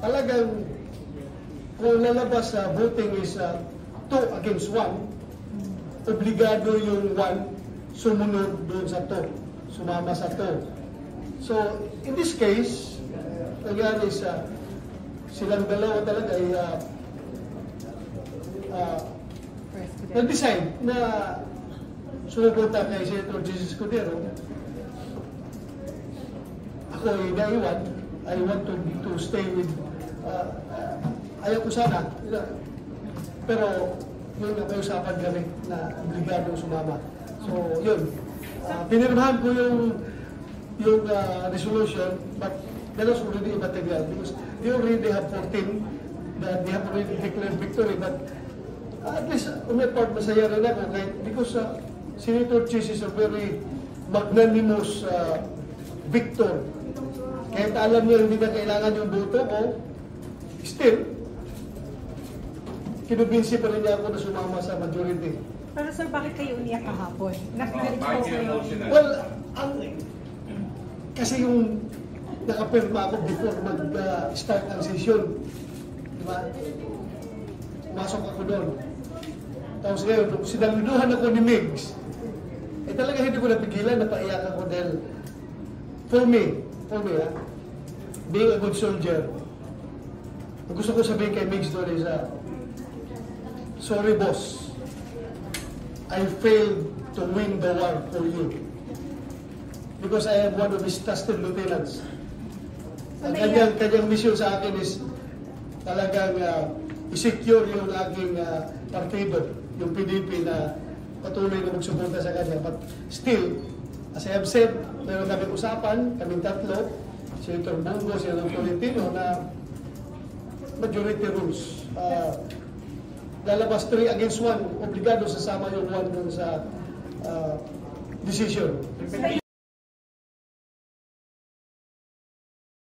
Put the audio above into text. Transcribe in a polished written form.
talagang kung lalabas sa voting is 2 against 1, obligado yung 1 sumunod doon sa 2, sumama sa 2. So, in this case, nangyari silang dalawa talaga ay nag-decide na sumupunta kay Senator Jesus Cordero. Ako ay naiwan. I want to stay with ayaw ko sana. Pero yun ang usapan kami na obligado sumama. So yun. Pinirmahan ko yung resolution, but that was already immaterial because they already have 14 that they have already declared victory. But at least on my part, masaya rin ako because Senator Chis is a very magnanimous victor. Kahit alam niya hindi na kailangan yung boto ko, still, kinubinsi pa rin niya ako na sumama sa majority. Pero sir, bakit kayo umiyak kahapon? Nakikinig po kayo. Well, kasi yung nakapirma ako before mag-start ang session. Diba? Masok ako doon. Tapos ngayon, sinaluduhan ako ni Migs. Eh talaga hindi ko napigilan, napaiyak ako dahil for me being a good soldier, gusto ko sabihin kay Migs doon is, sorry boss, I failed to win the war for you. Because I am one of his trusted lieutenants. Ang kanyang mission sa akin is talagang i-secure yung aking partido, yung PDP na patuloy na magsuporta sa kanya. But still, as I have said, meron kami usapan, kaming tatlo, Senator Bongo, Senator Tolentino, na majority rules. Lalabas 3 against 1, obligado sasama yung 1 dun sa decision.